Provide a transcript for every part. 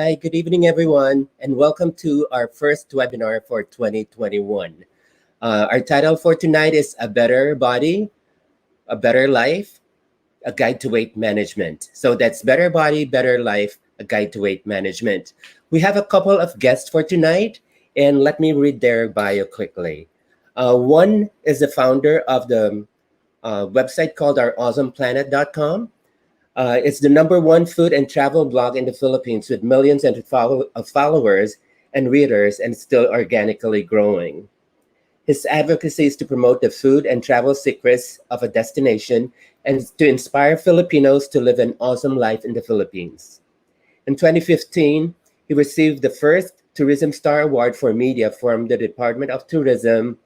Hi, good evening, everyone, and welcome to our first webinar for 2021. Our title for tonight is A Better Body, A Better Life, A Guide to Weight Management. So that's Better Body, Better Life, A Guide to Weight Management. We have a couple of guests for tonight, and let me read their bio quickly. One is the founder of the website called ourawesomeplanet.com. It's the number one food and travel blog in the Philippines with millions of followers and readers, and still organically growing. His advocacy is to promote the food and travel secrets of a destination and to inspire Filipinos to live an awesome life in the Philippines. In 2015, he received the first Tourism Star Award for Media from the Department of Tourism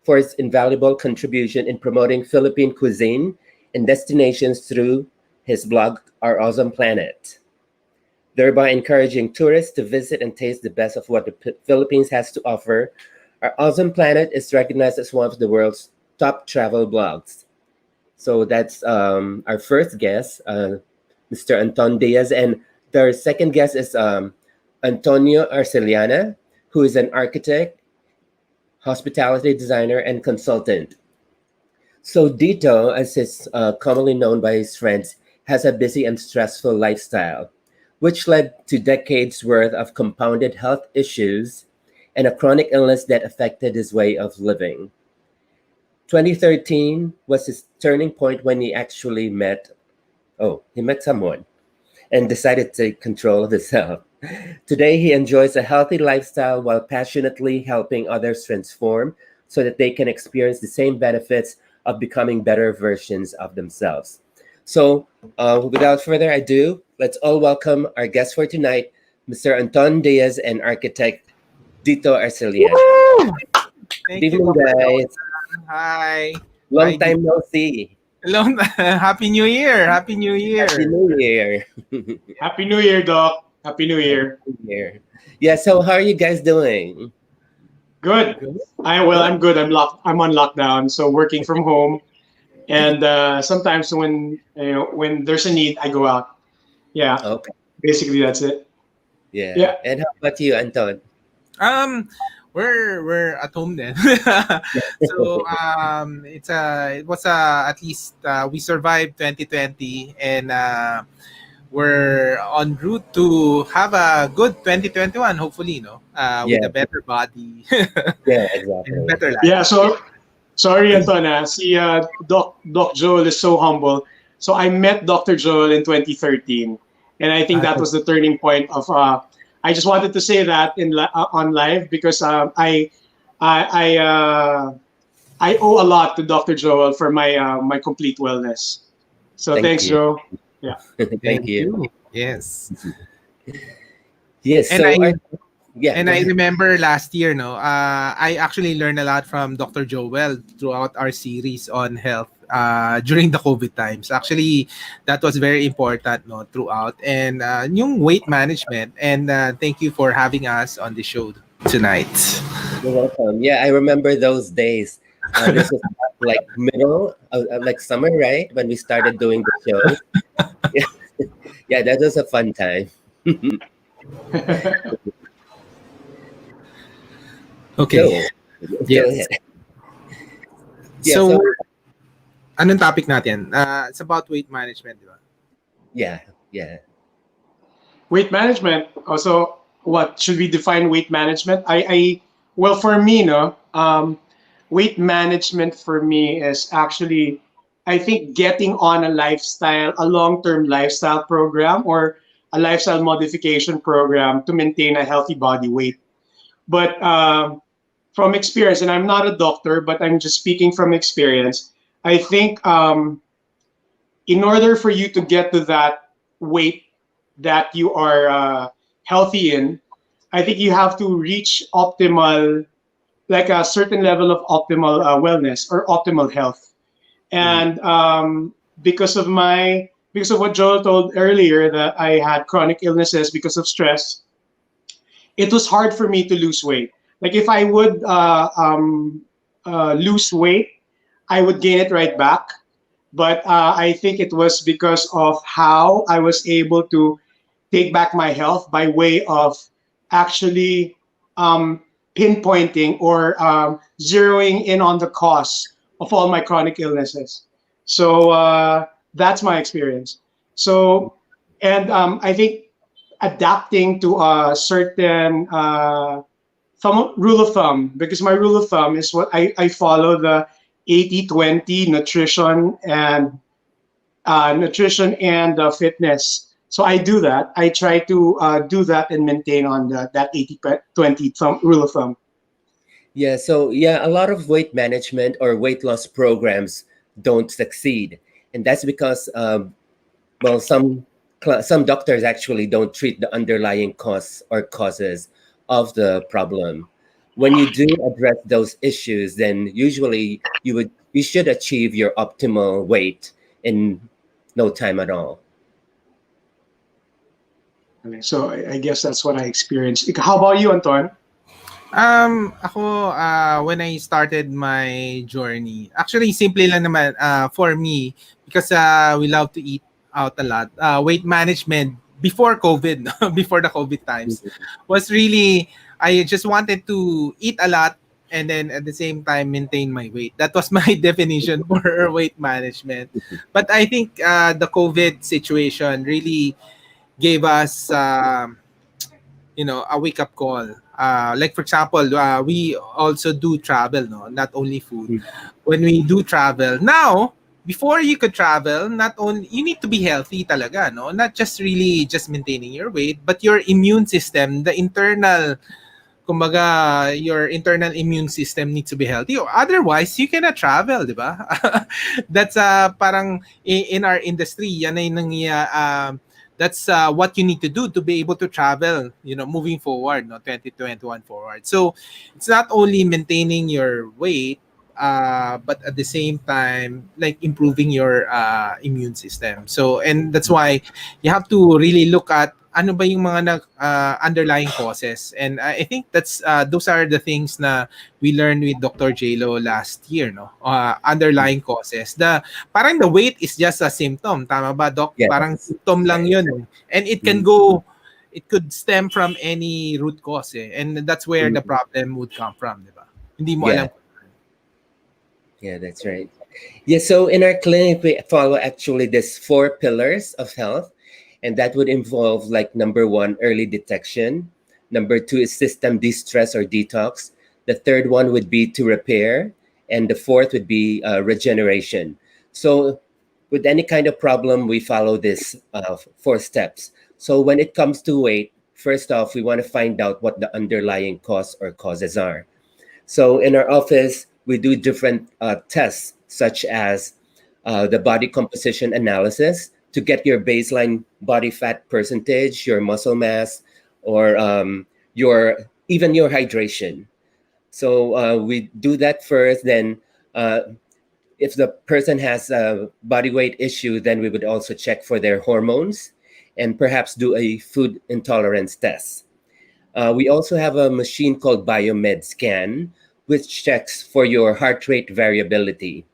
for his invaluable contribution in promoting Philippine cuisine and destinations through his blog, Our Awesome Planet, thereby encouraging tourists to visit and taste the best of what the Philippines has to offer. Our Awesome Planet is recognized as one of the world's top travel blogs. So that's our first guest, Mr. Anton Diaz, and their second guest is Antonio Arcellana, who is an architect, hospitality designer, and consultant. So Ditto, as is commonly known by his friends, has a busy and stressful lifestyle, which led to decades worth of compounded health issues and a chronic illness that affected his way of living. 2013 was his turning point when he actually met someone and decided to take control of his health. Today, he enjoys a healthy lifestyle while passionately helping others transform so that they can experience the same benefits of becoming better versions of themselves. So, without further ado, let's all welcome our guest for tonight, Mr. Anton Diaz and architect Ditto Arcellana. Thank Good you, evening, guys. Hi. Long time no see. Happy New Year. Happy New Year. Happy New Year. Happy New Year, Doc. Happy New Year. Yeah. So, how are you guys doing? Good. I'm good. I'm on lockdown, so working from home. And sometimes when there's a need, I go out. Yeah. Okay. Basically, that's it. Yeah. Yeah. And how about you, Anton? We're at home then. So it was at least we survived 2020, and we're en route to have a good 2021, hopefully, with a better body. Yeah, exactly. And better life. Yeah. So sorry, Antona. See, Doc Joel is so humble. So I met Dr. Joel in 2013, and I think that was the turning point of. I just wanted to say that on live because I owe a lot to Dr. Joel for my complete wellness. So thanks, you. Joe. Yeah. Thank you. Yes. Yes. And I I remember last year, I actually learned a lot from Dr. Joel throughout our series on health during the COVID times. Actually, that was very important throughout. And yung weight management. And thank you for having us on the show tonight. You're welcome. Yeah, I remember those days. This was like middle, like summer, right? When we started doing the show. Yeah, that was a fun time. Okay. Yes. So, anong topic natin? It's about weight management, di ba? Yeah. Weight management. Also, what should we define weight management? Well, for me, weight management for me is actually, I think, getting on a long-term lifestyle program or a lifestyle modification program to maintain a healthy body weight. But from experience, and I'm not a doctor, but I'm just speaking from experience, I think in order for you to get to that weight that you are healthy in, I think you have to reach optimal, like a certain level of optimal wellness or optimal health. And because of what Joel told earlier, that I had chronic illnesses because of stress, it was hard for me to lose weight. Like if I would lose weight, I would gain it right back. But I think it was because of how I was able to take back my health by way of actually um, pinpointing or zeroing in on the cause of all my chronic illnesses. So that's my experience. So, and I think adapting to a certain rule of thumb, because my rule of thumb is what I follow, the 80-20 nutrition and fitness. So I do that. I try to do that and maintain on that 80-20 rule of thumb. Yeah, so yeah, a lot of weight management or weight loss programs don't succeed, and that's because well, some doctors actually don't treat the underlying cause or causes of the problem. When you do address those issues, then usually you should achieve your optimal weight in no time at all. So I guess that's what I experienced. How about you, Anton? Ako, when I started my journey, actually, simple lang naman for me because we love to eat out a lot. Weight management before COVID, no? Before the COVID times, was really, I just wanted to eat a lot and then at the same time maintain my weight. That was my definition for weight management. But I think the COVID situation really gave us a wake up call. Like for example, we also do travel, no, not only food. When we do travel now, before you could travel, not only you need to be healthy talaga, no, not just really just maintaining your weight, but your immune system, the internal, kumbaga, your internal immune system needs to be healthy. Or otherwise, you cannot travel, di ba? That's parang in our industry, yan ay that's what you need to do to be able to travel, moving forward, no, 2021 forward. So it's not only maintaining your weight, but at the same time, like improving your immune system. So, and that's why you have to really look at ano ba yung mga underlying causes. And I think that's those are the things na we learned with Dr. JLo last year, no? Underlying causes. Parang the weight is just a symptom, tama ba, Doc? Yeah, Parang symptom lang right. 'yun. Eh. And it could stem from any root cause, eh. And that's where the problem would come from, di ba? Hindi mo Yeah, alam. yeah, that's right. Yeah, so in our clinic, we follow actually these four pillars of health, and that would involve like number one, early detection. Number two is system de-stress or detox. The third one would be to repair, and the fourth would be regeneration. So with any kind of problem, we follow this four steps. So when it comes to weight, first off, we want to find out what the underlying cause or causes are. So in our office, we do different tests, such as the body composition analysis to get your baseline body fat percentage, your muscle mass, or even your hydration. So we do that first. Then, if the person has a body weight issue, then we would also check for their hormones and perhaps do a food intolerance test. We also have a machine called Biomed Scan, which checks for your heart rate variability.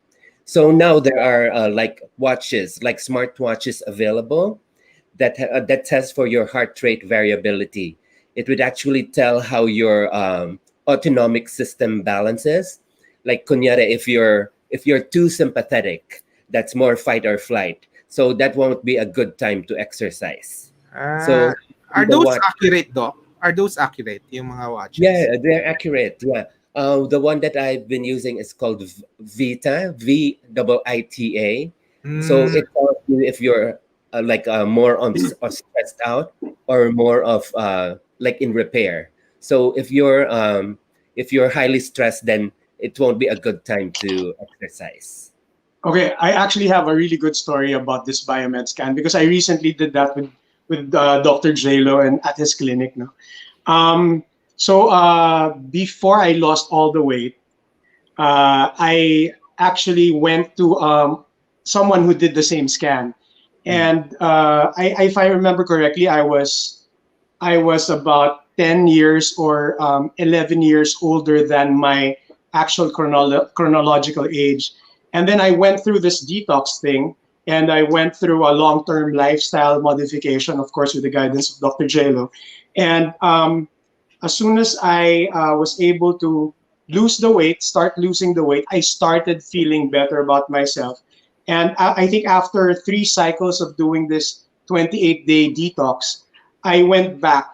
So now there are like watches, like smartwatches available that test for your heart rate variability. It would actually tell how your autonomic system balances. Like kunyari, if you're too sympathetic, that's more fight or flight. So that won't be a good time to exercise. Ah, So are the those watch, accurate, Doc? Are those accurate, yung mga watches? yeah, they're accurate. Yeah. The one that I've been using is called Vita, VIITA. So Mm. it tells you if you're like more on or stressed out or more of like in repair. So if you're highly stressed, then it won't be a good time to exercise. Okay, I actually have a really good story about this biomed scan because I recently did that with Dr. JLo and at his clinic. No, before I lost all the weight, I actually went to someone who did the same scan, Mm. and if I remember correctly, I was about 10 years or 11 years older than my actual chronological age. And then I went through this detox thing. and I went through a long-term lifestyle modification, of course, with the guidance of Dr. JLo. And as soon as I was able to start losing the weight, I started feeling better about myself. And I think after 3 cycles of doing this 28-day detox, I went back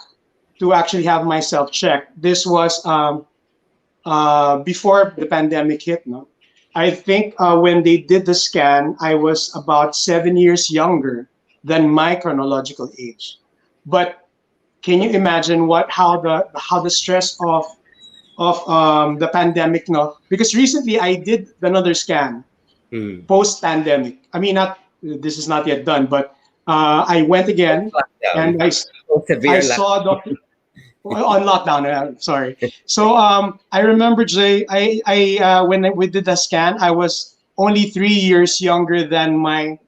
to actually have myself checked. This was before the pandemic hit. No, I think when they did the scan, I was about 7 years younger than my chronological age. But can you imagine how the stress of the pandemic? No, because recently I did another scan Mm. post pandemic. I mean, not this is not yet done, but I went again Lockdown. and I Severe saw Dr. On lockdown. Sorry. So I remember Jay. When we did the scan, I was only 3 years younger than my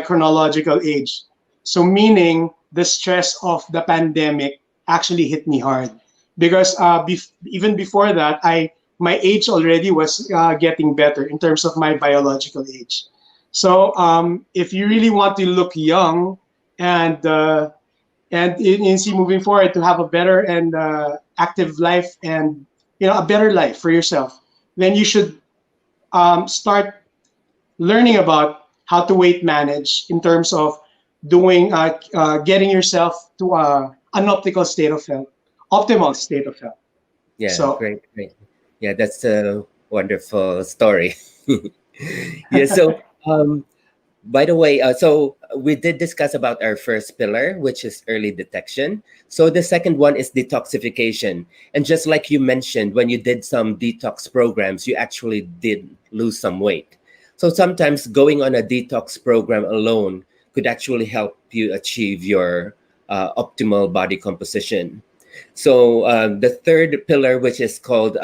chronological age. So meaning the stress of the pandemic actually hit me hard because even before that, I my age already was getting better in terms of my biological age. So if you really want to look young and in see moving forward to have a better and active life and a better life for yourself, then you should start learning about how to weight manage in terms of doing getting yourself to an optimal state of health. Yeah, So great, great. Yeah, that's a wonderful story. Yeah, so by the way, so we did discuss about our first pillar, which is early detection. So the second one is detoxification. And just like you mentioned, when you did some detox programs, you actually did lose some weight. So sometimes going on a detox program alone could actually help you achieve your optimal body composition. So the third pillar, which is called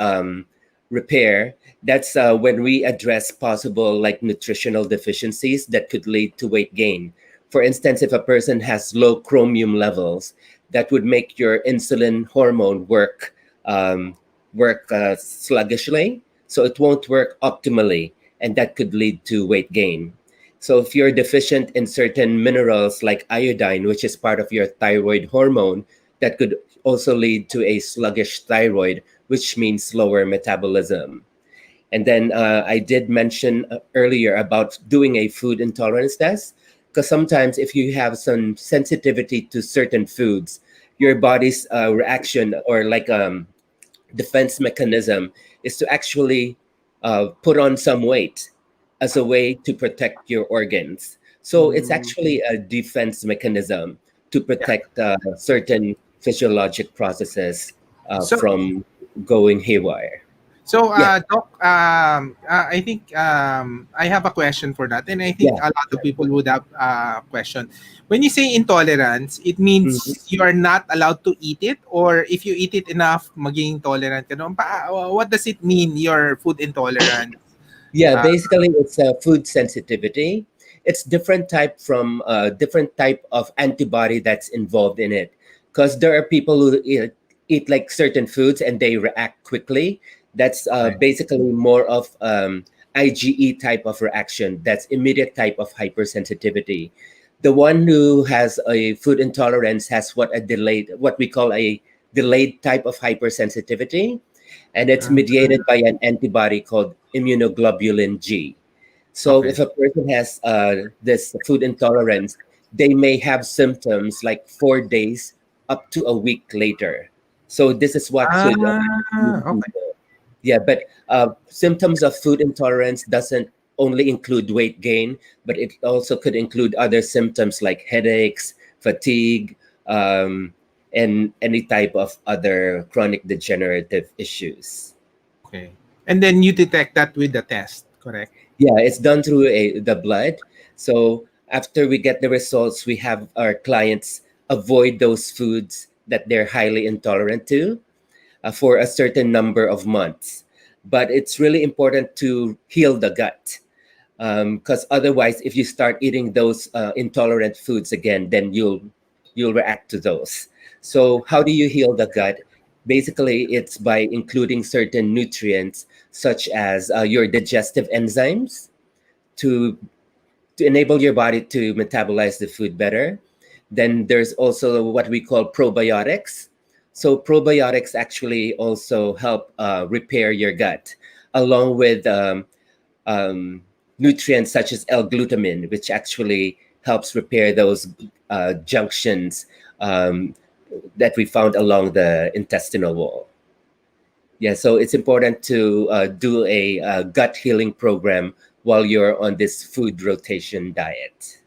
repair, that's when we address possible like nutritional deficiencies that could lead to weight gain. For instance, if a person has low chromium levels, that would make your insulin hormone work sluggishly, so it won't work optimally, and that could lead to weight gain. So if you're deficient in certain minerals like iodine, which is part of your thyroid hormone, that could also lead to a sluggish thyroid, which means slower metabolism. And then I did mention earlier about doing a food intolerance test, because sometimes if you have some sensitivity to certain foods, your body's reaction or like defense mechanism is to actually put on some weight as a way to protect your organs. So it's Mm, actually a defense mechanism to yeah. protect certain physiologic processes So from going haywire. So, Yeah, Doc, I think I have a question for that, and I think yeah. a lot of people would have a question. When you say intolerance, it Mhm. means you are not allowed to eat it, or if you eat it enough, maging intolerant ka doon. What does it mean, your food intolerance? Yeah, Uh, basically it's a food sensitivity. It's different type of antibody that's involved in it. Because there are people who eat like certain foods and they react quickly. That's okay. basically more of IgE type of reaction. That's immediate type of hypersensitivity. The one who has a food intolerance has what we call a delayed type of hypersensitivity, and it's Uh, mediated by an antibody called immunoglobulin G. So okay. if a person has this food intolerance, they may have symptoms like 4 days up to a week later. So this is what could Okay. yeah, but symptoms of food intolerance doesn't only include weight gain, but it also could include other symptoms like headaches, fatigue, um, and any type of other chronic degenerative issues. Okay. And then you detect that with the test, correct? Yeah, it's done through the blood. So after we get the results, we have our clients avoid those foods that they're highly intolerant to for a certain number of months. But it's really important to heal the gut, because otherwise, if you start eating those intolerant foods again, then you'll react to those. So how do you heal the gut? Basically, it's by including certain nutrients such as your digestive enzymes to to enable your body to metabolize the food better. Then there's also what we call probiotics. So probiotics actually also help repair your gut, along with nutrients such as L-glutamine, which actually helps repair those junctions that we found along the intestinal wall. Yeah, so it's important to do a gut healing program while you're on this food rotation diet.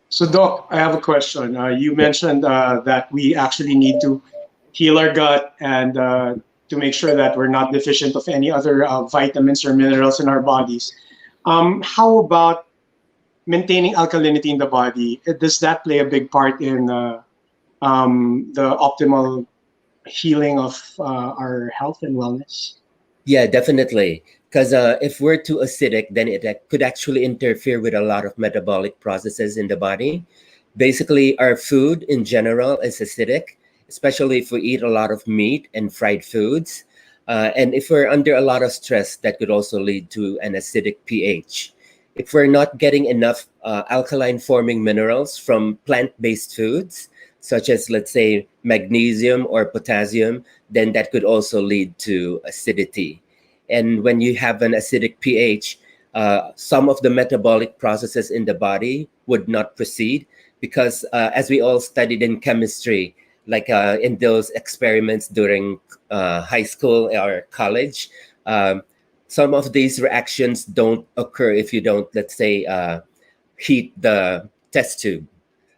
So, Doc, I have a question. You mentioned that we actually need to heal our gut and to make sure that we're not deficient of any other vitamins or minerals in our bodies. How about maintaining alkalinity in the body? Does that play a big part in the optimal healing of our health and wellness? Yeah, definitely. Because if we're too acidic, then it could actually interfere with a lot of metabolic processes in the body. Basically, our food in general is acidic, especially if we eat a lot of meat and fried foods. And if we're under a lot of stress, that could also lead to an acidic pH. If we're not getting enough alkaline forming minerals from plant-based foods, such as, let's say, magnesium or potassium, then that could also lead to acidity. And when you have an acidic pH, some of the metabolic processes in the body would not proceed because, as we all studied in chemistry, like in those experiments during high school or college, some of these reactions don't occur if you don't, let's say, heat the test tube.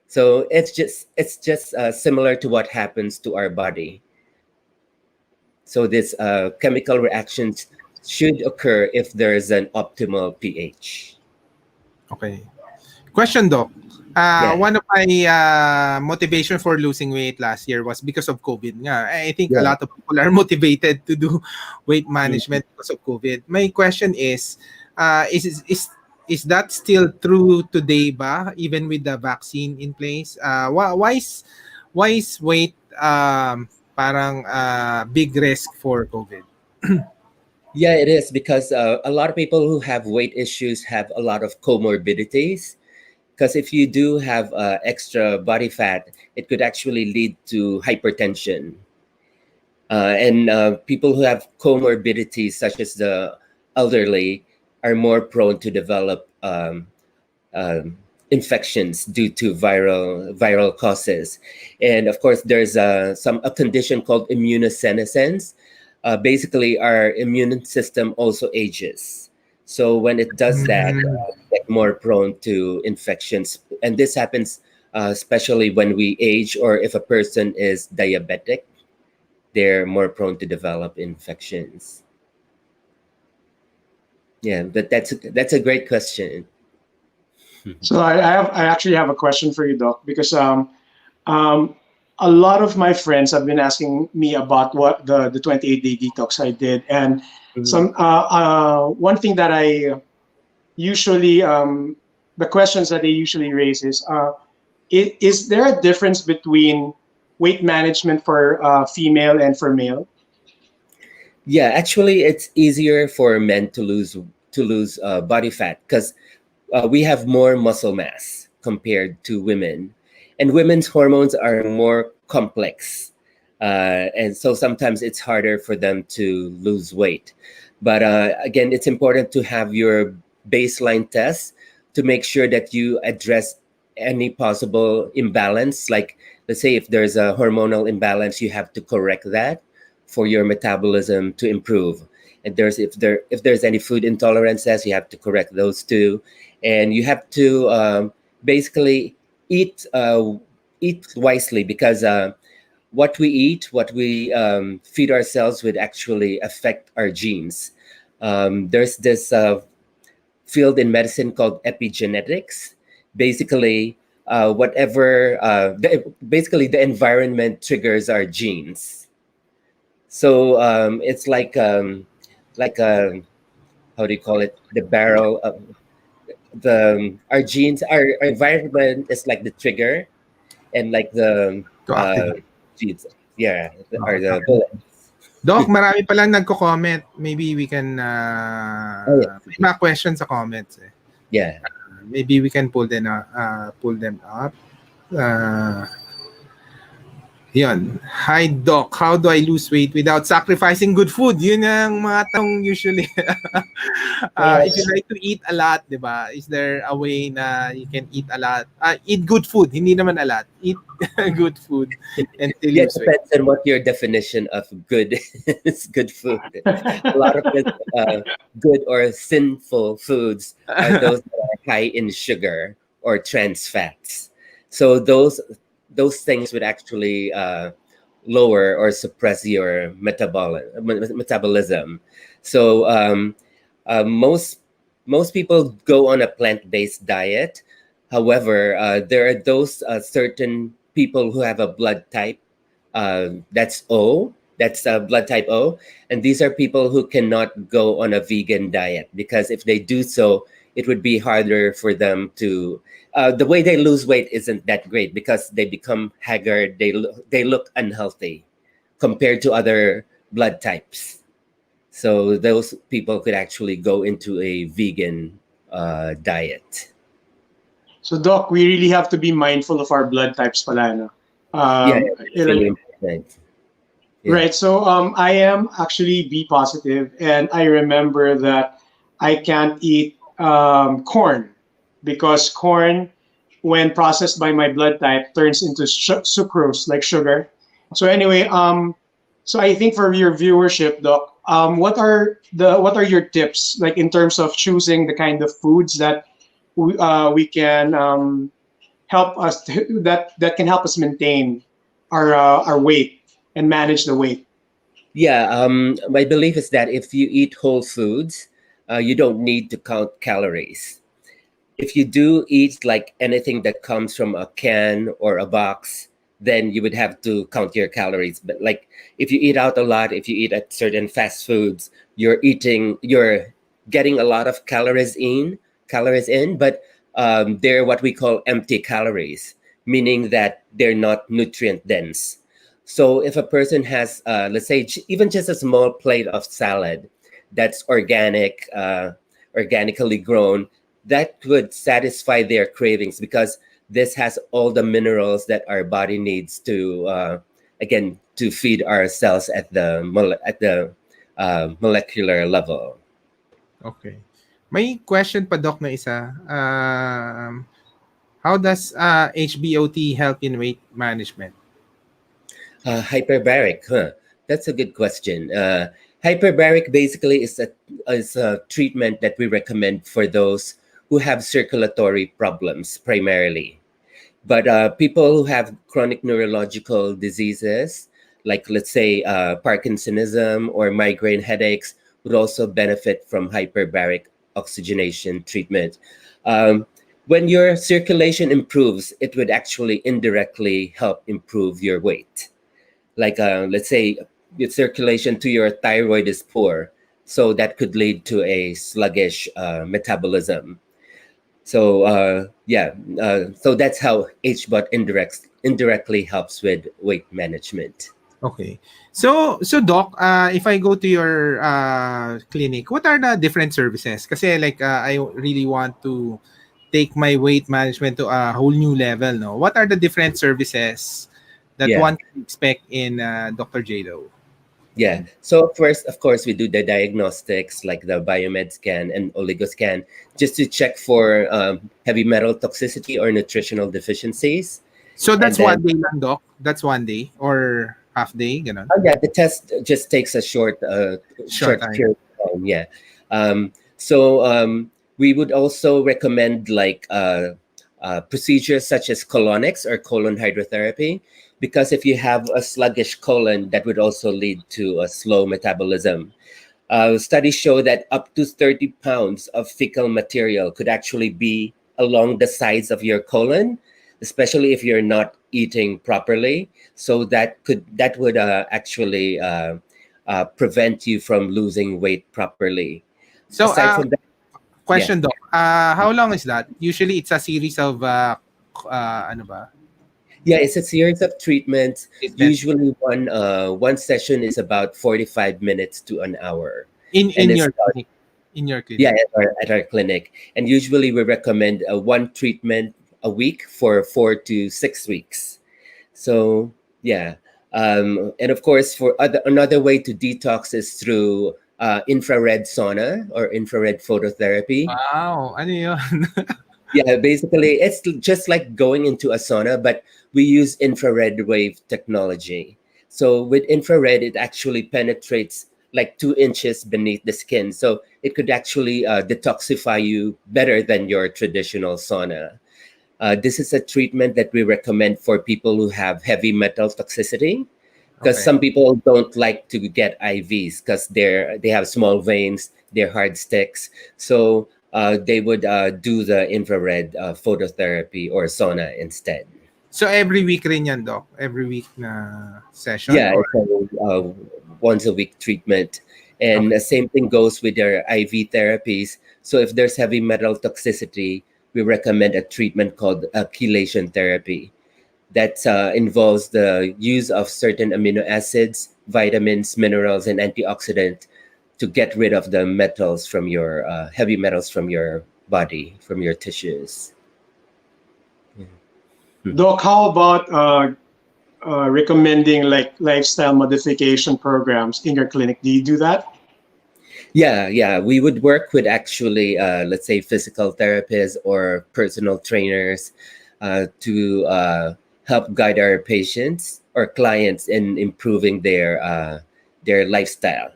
So it's just similar to what happens to our body. So this chemical reactions should occur if there is an optimal pH. Okay. Question, Doc. Yeah, One of my motivation for losing weight last year was because of COVID. Nga. I think a yeah. lot of people are motivated to do weight management because of COVID. My question is that still true today ba, even with the vaccine in place? Why is weight parang big risk for COVID? Yeah, it is because a lot of people who have weight issues have a lot of comorbidities. Because if you do have extra body fat, it could actually lead to hypertension. And people who have comorbidities, such as the elderly, are more prone to develop infections due to viral causes. And of course, there's a condition called immunosenescence. Basically, our immune system also ages. So when it does that, we get more prone to infections. And this happens especially when we age or if a person is diabetic, they're more prone to develop infections. Yeah, but that's a great question. So I actually have a question for you, Doc, because um, a lot of my friends have been asking me about what the 28-day detox I did, and Mhm. some one thing that I usually the questions that they usually raise is there a difference between weight management for female and for male? Yeah, actually, it's easier for men to lose body fat because we have more muscle mass compared to women, and women's hormones are more complex, and so sometimes it's harder for them to lose weight. But again, it's important to have your baseline test to make sure that you address any possible imbalance. Like, let's say if there's a hormonal imbalance, you have to correct that for your metabolism to improve. And if there's any food intolerances, you have to correct those too, and you have to basically eat eat wisely because what we eat, what we feed ourselves, would actually affect our genes. There's this field in medicine called epigenetics. Basically, basically the environment triggers our genes. So it's like how do you call it? The barrel of our genes, our environment is like the trigger, and like the To activate. genes, yeah, are the Okay. bullets. Doc, marami pa lang nagko-comment. Maybe we can Oh yeah, may mga questions sa comments eh. Yeah. Maybe we can pull them up. Uh, Yun. Hi, Doc. How do I lose weight without sacrificing good food? Yun ang mga tanong usually. Well, If you like to eat a lot, di ba? Is there a way na you can eat a lot? Eat good food. Hindi naman a lot. Eat good food and still yeah, it lose weight. depends on what your definition of good is. Good food. A lot of it, good or sinful foods are those that are high in sugar or trans fats. So those things would actually lower or suppress your metabolism. So most people go on a plant-based diet. However, there are those certain people who have a blood type that's O, that's blood type O, and these are people who cannot go on a vegan diet because if they do so, it would be harder for them to. The way they lose weight isn't that great because they become haggard. They look unhealthy compared to other blood types. So those people could actually go into a vegan diet. So, Doc, we really have to be mindful of our blood types pala, no? Yeah, You it's know, really important. Yeah. right. So, I am actually B positive, and I remember that I can't eat corn because corn, when processed by my blood type, turns into sucrose, like sugar. So anyway, so I think for your viewership, Doc, what are your tips, like in terms of choosing the kind of foods that we can help us that can help us maintain our weight and manage the weight. Yeah, my belief is that if you eat whole foods, you don't need to count calories. If you do eat like anything that comes from a can or a box, then you would have to count your calories. But like if you eat out a lot, if you eat at certain fast foods, you're getting a lot of calories in, but they're what we call empty calories, meaning that they're not nutrient dense. So if a person has, let's say, even just a small plate of salad that's organically grown, that would satisfy their cravings because this has all the minerals that our body needs to, again, to feed our cells at the molecular level. Okay. May question pa, Doc, na isa. How does HBOT help in weight management? Hyperbaric, huh? That's a good question. Hyperbaric basically is a treatment that we recommend for those who have circulatory problems primarily. But people who have chronic neurological diseases, like let's say Parkinsonism or migraine headaches, would also benefit from hyperbaric oxygenation treatment. Um, when your circulation improves, it would actually indirectly help improve your weight. Like let's say your circulation to your thyroid is poor, so that could lead to a sluggish metabolism. So so that's how HBOT indirectly helps with weight management. Okay. So Doc, if I go to your clinic, what are the different services? Kasi like I really want to take my weight management to a whole new level, no? What are the different services that Yeah, one can expect in Dr. Jado? yeah. So first, of course, we do the diagnostics like the biomed scan and oligoscan, just to check for heavy metal toxicity or nutritional deficiencies. So And that's then, one day lang, Doc? That's one day or half day, ganun? oh yeah, the test just takes a Short short time. period of time. Yeah. So we would also recommend like procedures such as colonics or colon hydrotherapy, because if you have a sluggish colon, that would also lead to a slow metabolism. Studies show that up to 30 pounds of fecal material could actually be along the sides of your colon, especially if you're not eating properly. So that would actually prevent you from losing weight properly. So Aside from that, yeah, question, Doc. How long is that? Usually it's a series of ano ba? yeah, it's a series of treatments. Treatment. Usually, one session is about 45 minutes to an hour, and In it's your clinic. in your Yeah, clinic? at our clinic. And usually we recommend one treatment a week for 4 to 6 weeks. So yeah, and of course, another way to detox is through infrared sauna or infrared phototherapy. Wow, ano yun? Yeah, basically, it's just like going into a sauna, but we use infrared wave technology. So with infrared, it actually penetrates like 2 inches beneath the skin. So it could actually detoxify you better than your traditional sauna. This is a treatment that we recommend for people who have heavy metal toxicity, because Okay. some people don't like to get IVs because they have small veins, they're hard sticks. So they would do the infrared phototherapy or sauna instead. So every week rin yan, Doc? Every week na session? Yeah, Or it's a once a week treatment. And okay. the same thing goes with their IV therapies. So if there's heavy metal toxicity, we recommend a treatment called chelation therapy that involves the use of certain amino acids, vitamins, minerals, and antioxidants to get rid of the metals from your heavy metals from your body, from your tissues. Doc, how about recommending like lifestyle modification programs in your clinic? Do you do that? Yeah, yeah. We would work with actually, let's say, physical therapists or personal trainers to help guide our patients or clients in improving their lifestyle.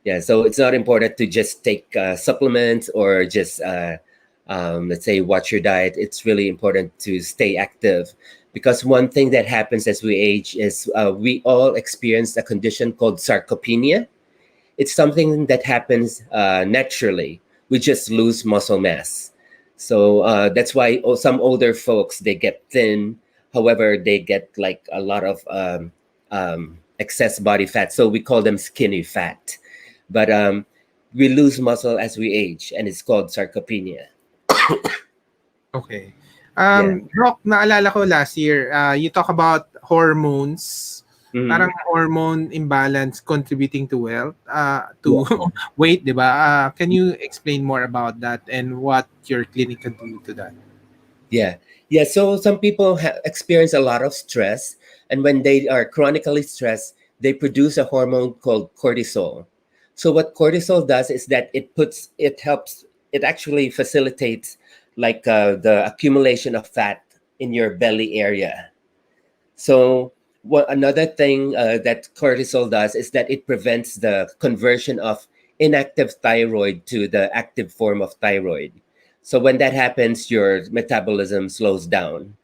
Yeah, so it's not important to just take supplements or just, let's say, watch your diet. It's really important to stay active, because one thing that happens as we age is we all experience a condition called sarcopenia. It's something that happens naturally. We just lose muscle mass. So that's why some older folks, they get thin. However, they get like a lot of excess body fat. So we call them skinny fat. But we lose muscle as we age, and it's called sarcopenia. Okay. Yeah. Doc, naalala ko last year, you talk about hormones, parang Mhm. hormone imbalance contributing to wealth, to Yeah. weight, di ba? Can you explain more about that and what your clinic can do to that? Yeah. Yeah. So some people experience a lot of stress. And when they are chronically stressed, they produce a hormone called cortisol. So what cortisol does is that it actually facilitates like the accumulation of fat in your belly area. So what another thing that cortisol does is that it prevents the conversion of inactive thyroid to the active form of thyroid. So when that happens, your metabolism slows down.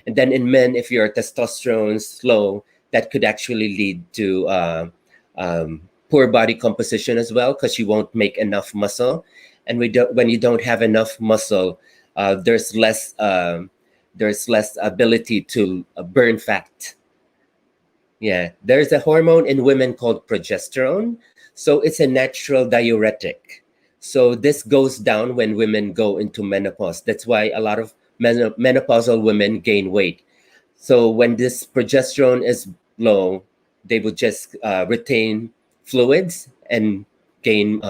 And then in men, if your testosterone is low, that could actually lead to poor body composition as well, because you won't make enough muscle. And when you don't have enough muscle, there's less ability to burn fat. Yeah, there's a hormone in women called progesterone. So it's a natural diuretic. So this goes down when women go into menopause. That's why a lot of menopausal women gain weight. So when this progesterone is low, they would just retain fluids and gain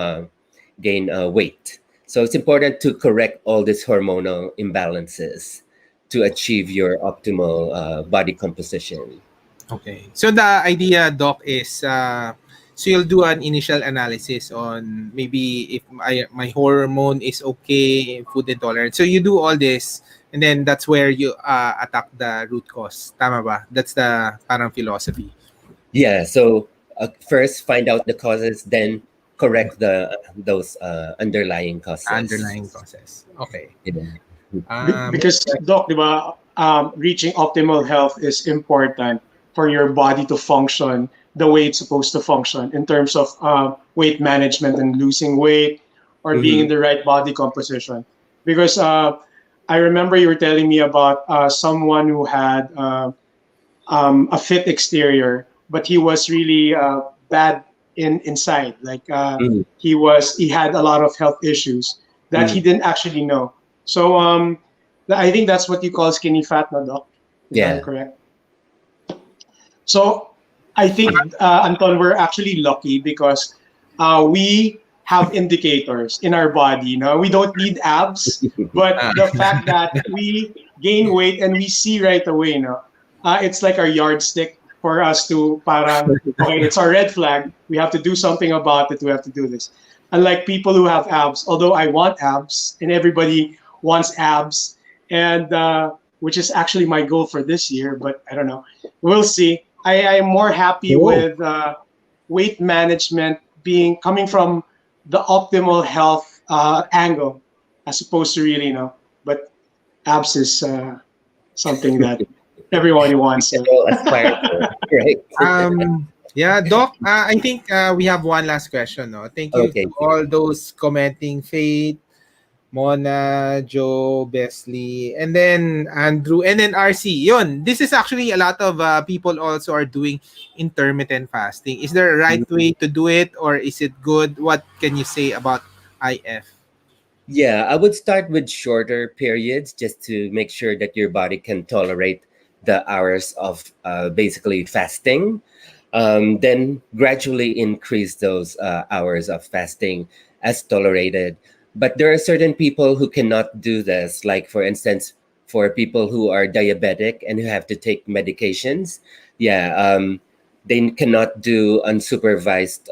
weight. So it's important to correct all these hormonal imbalances to achieve your optimal body composition. Okay. So the idea, Doc, is so you'll do an initial analysis on maybe if my hormone is okay, food intolerance. So you do all this, and then that's where you attack the root cause. Tama ba? That's the parang philosophy. Yeah. So first find out the causes, then correct those underlying causes. Underlying causes. Okay. Yeah. Makes Because sense. Doc, di ba, reaching optimal health is important for your body to function the way it's supposed to function in terms of weight management and losing weight or being in Mhm. the right body composition. Because I remember you were telling me about someone who had a fit exterior, but he was really bad inside. Like Mhm. he had a lot of health issues that he Mhm. didn't actually know. So I think that's what you call skinny fat, no, doc, if I'm Yeah. correct. So I think Anton, we're actually lucky because we have indicators in our body. We don't need abs, but Ah, the fact that we gain weight and we see right away, it's like our yardstick for us to parang, okay, it's our red flag. We have to do something about it. We have to do this. Unlike people who have abs, although I want abs and everybody wants abs, and which is actually my goal for this year, but I don't know. We'll see. I am more happy Cool. with weight management being coming from the optimal health angle as opposed to really, but abs is something that everyone We wants. can all aspire for, right? yeah, Doc, I think we have one last question. No? Thank you Okay, to sige. all those commenting, Faith, Mona, Joe, Besley, and then Andrew, and then RC. Yun, this is actually a lot of people also are doing intermittent fasting. Is there a right way to do it, or is it good? What can you say about IF? Yeah, I would start with shorter periods just to make sure that your body can tolerate the hours of basically fasting. Then gradually increase those hours of fasting as tolerated. But there are certain people who cannot do this, like, for instance, for people who are diabetic and who have to take medications. Yeah, they cannot do unsupervised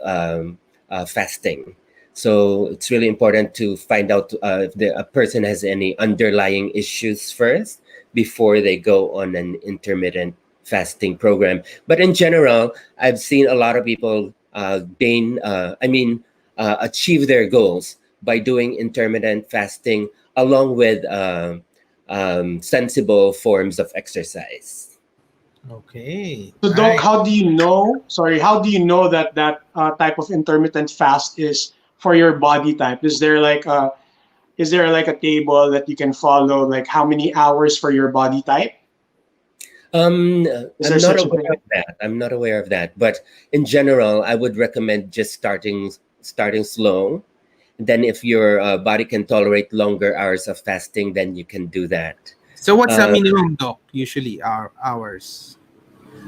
fasting. So it's really important to find out if a person has any underlying issues first before they go on an intermittent fasting program. But in general, I've seen a lot of people achieve their goals by doing intermittent fasting along with sensible forms of exercise. Okay, So, Doc, right. how do you know? Sorry, how do you know that type of intermittent fast is for your body type? Is there like a table that you can follow, like how many hours for your body type? Um, Is there I'm not such a aware thing? of that. I'm not aware of that. But in general, I would recommend just starting slow. Then, if your body can tolerate longer hours of fasting, then you can do that. So what's the Uh, minimum, Doc? Usually our hours.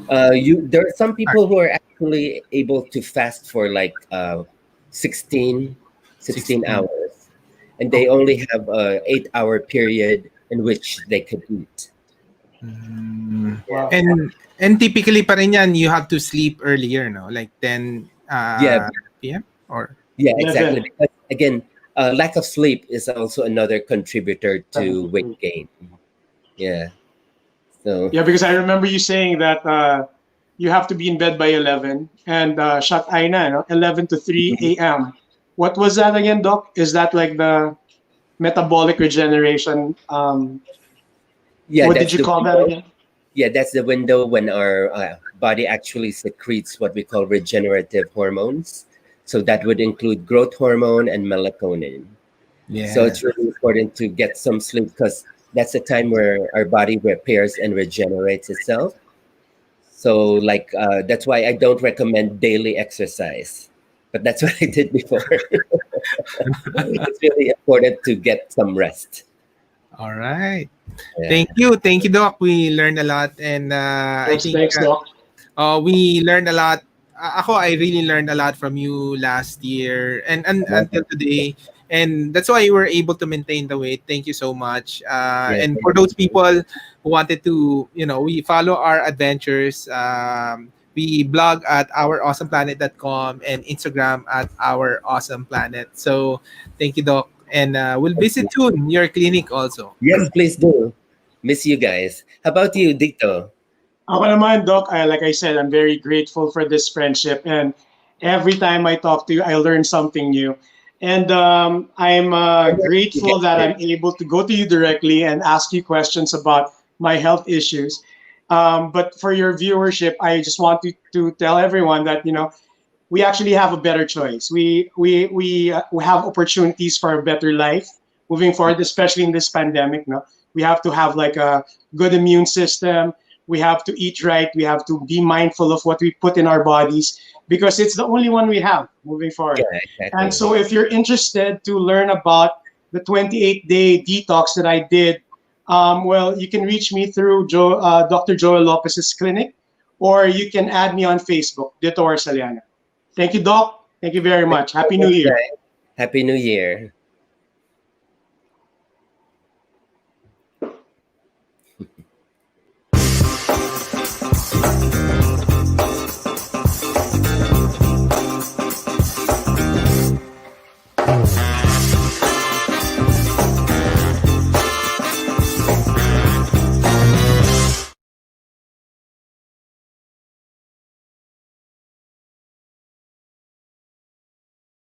there are some people who are actually able to fast for like 16, 16 16. hours, and they Okay. only have a 8 hour period in which they could eat. Mm. Yeah, Wow. And typically pa rin yan, you have to sleep earlier, no? Like 10 yeah, p.m. or yeah, exactly. 11. Because again, lack of sleep is also another contributor to weight 7. gain. Yeah. So Yeah, because I remember you saying that you have to be in bed by 11 and shut aina, 11 to 3 a.m. What was that again, Doc? Is that like the metabolic regeneration? yeah, What did that's you the call that window. again? Yeah, that's the window when our body actually secretes what we call regenerative hormones. So that would include growth hormone and melatonin. So yeah. it's really important to get some sleep because that's the time where our body repairs and regenerates itself. So, like, that's why I don't recommend daily exercise. But that's what I did before. It's really important to get some rest. All right. Yeah. Thank you, Doc. We learned a lot, and I Thanks, think thanks, Doc. we learned a lot. Ako, I really learned a lot from you last year and until today. And that's why you were able to maintain the weight. Thank you so much. Yeah. And Thank for those you. people who wanted to, we follow our adventures. We blog at ourawesomeplanet.com and Instagram at ourawesomeplanet. So thank you, Doc. And we'll Thank visit you. soon your clinic also. Yes, please do. Miss you guys. How about you, Dito? Ako naman, Doc, like I said, I'm very grateful for this friendship. And every time I talk to you, I learn something new. And I'm We're happy to grateful get that here. I'm able to go to you directly and ask you questions about my health issues. But for your viewership, I just want to tell everyone that, we actually have a better choice. We have opportunities for a better life moving forward, especially in this pandemic. No, we have to have like a good immune system. We have to eat right. We have to be mindful of what we put in our bodies because it's the only one we have moving Yeah, forward. And exactly. so, if you're interested to learn about the 28-day detox that I did, well, you can reach me through Dr. Joel Lopez's clinic, or you can add me on Facebook, Ditto Arcellana. Thank you, Doc. Thank you very Thank much. you so Happy New much, Year. guys. Happy New Year.